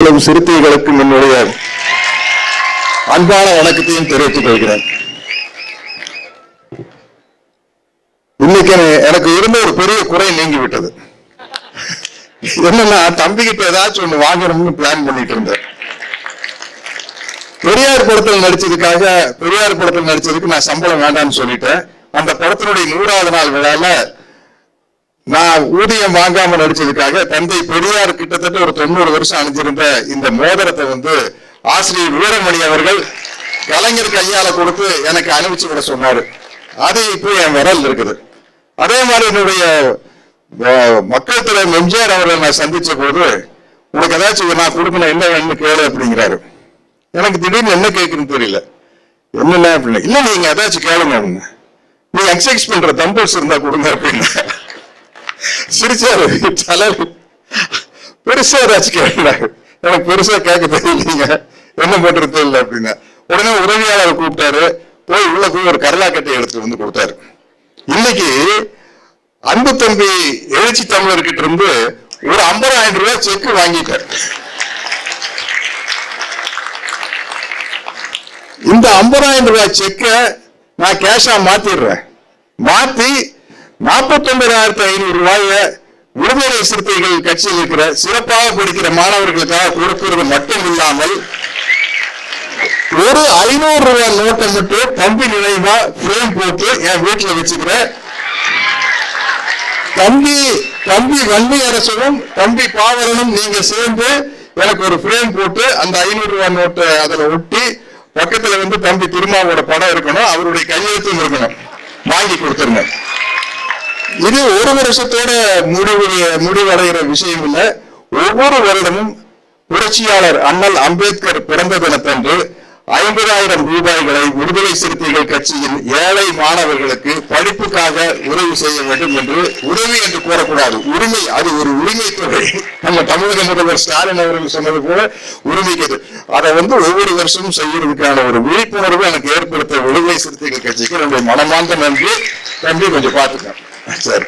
வாழும் சிறுத்தைகளுக்கும் என்னுடைய அன்பான வணக்கத்தையும் தெரிவித்துக் கொள்கிறேன். இன்னைக்கு எனக்கு இருந்த ஒரு பெரிய குறை நீங்கிவிட்டது. என்னன்னா, தம்பிக்கிட்ட ஏதாச்சும் ஒண்ணு வாங்கணும்னு பிளான் பண்ணிட்டு இருந்தேன். பெரியார் படத்தில் நடிச்சதுக்கு நான் சம்பளம் வேண்டாம்னு சொல்லிட்டேன். அந்த படத்தினுடைய 100வது நாள் விழால நான் ஊதியம் வாங்காம நடிச்சதுக்காக தந்தை பெரியார் கிட்டத்தட்ட ஒரு 90 வருஷம் அணிஞ்சிருந்த இந்த மோதிரத்தை ஆசிரியர் வீரமணி அவர்கள் கலைஞர் கையால கொடுத்து எனக்கு அனுப்பிச்சு விட சொன்னாரு. அது இப்போ என் விரல் இருக்குது. அதே மாதிரி என்னுடைய மக்கள் தலைவர் எம்ஜிஆர் அவர்களை நான் சந்திச்ச போது, உனக்கு ஏதாச்சும் நான் கொடுக்கணும், என்ன வேணும்னு கேளு அப்படிங்கிறாரு. எனக்கு திடீர்னு என்ன கேட்குன்னு தெரியல. என்னென்ன அப்படின்னு, இல்ல நீங்க ஏதாச்சும் கேளுங்க அப்படின்னு, நீ எக்ஸசைஸ் பண்ற தம்பிள்ஸ் இருந்தா கொடுங்க அப்படின்னு சிரிச்சாரு. பெருசா ஏதாச்சும் கேளுங்க, எனக்கு பெருசா கேட்க தெரியலீங்க, என்ன பண்றது தெரியல அப்படின்னா. உடனே உதவியாளர் கூப்பிட்டாரு. போய் உள்ள போய் ஒரு கரலாக்கட்டை எடுத்து கொடுத்தாரு. இன்னைக்கு அன்பு தம்பி எழுச்சி தமிழர்கிட்ட இருந்து ஒரு 50,000 ரூபாய் செக் வாங்கிட்டார். இந்த 50,000 ரூபாய் செக்க நான் கேஷா மாத்திடுறேன். மாத்தி 49,500 ரூபாய விடுதலை சிறுத்தைகள் கட்சியில் இருக்கிற சிறப்பாக படிக்கிற மாணவர்களுக்காக கொடுக்கிறது மட்டும் இல்லாமல் ஒரு 500 ரூபாய் நோட்டை மட்டும் தம்பி நினைவா ஃப்ரேம் போட்டு என் வீட்டுல வச்சுக்கிறேன். தம்பி வன்மை அரசனும் தம்பி பாவலனும் நீங்க சேர்ந்து எனக்கு ஒரு ஃப்ரேம் போட்டு அந்த 500 ரூபாய் நோட்டை அதுல ஒட்டி பக்கத்துல தம்பி திருமாவோட படம் இருக்கணும், அவருடைய கையெழுத்தும் இருக்கணும், வாங்கி கொடுத்துருங்க. இது ஒரு வருஷத்தோட முடிவடைகிற விஷயம் இல்ல. ஒவ்வொரு வருடமும் புரட்சியாளர் அண்ணல் அம்பேத்கர் பிறந்த தினத்தன்று 50,000 ரூபாய்களை விடுதலை சிறுத்தைகள் கட்சியின் ஏழை மாணவர்களுக்கு படிப்புக்காக உதவி செய்ய வேண்டும் என்று, உதவி என்று கூறக்கூடாது, உரிமை, அது ஒரு உரிமை தொகை. நம்ம தமிழக முதல்வர் ஸ்டாலின் அவர்கள் சொன்னது போல உரிமைக்கு அதை ஒவ்வொரு வருஷமும் செய்யறதுக்கான ஒரு விழிப்புணர்வு எனக்கு ஏற்படுத்த விடுதலை சிறுத்தைகள் கட்சிக்கு என்னுடைய மனமார்ந்த நன்றி. தம்பி கொஞ்சம் பார்த்துக்க சார்.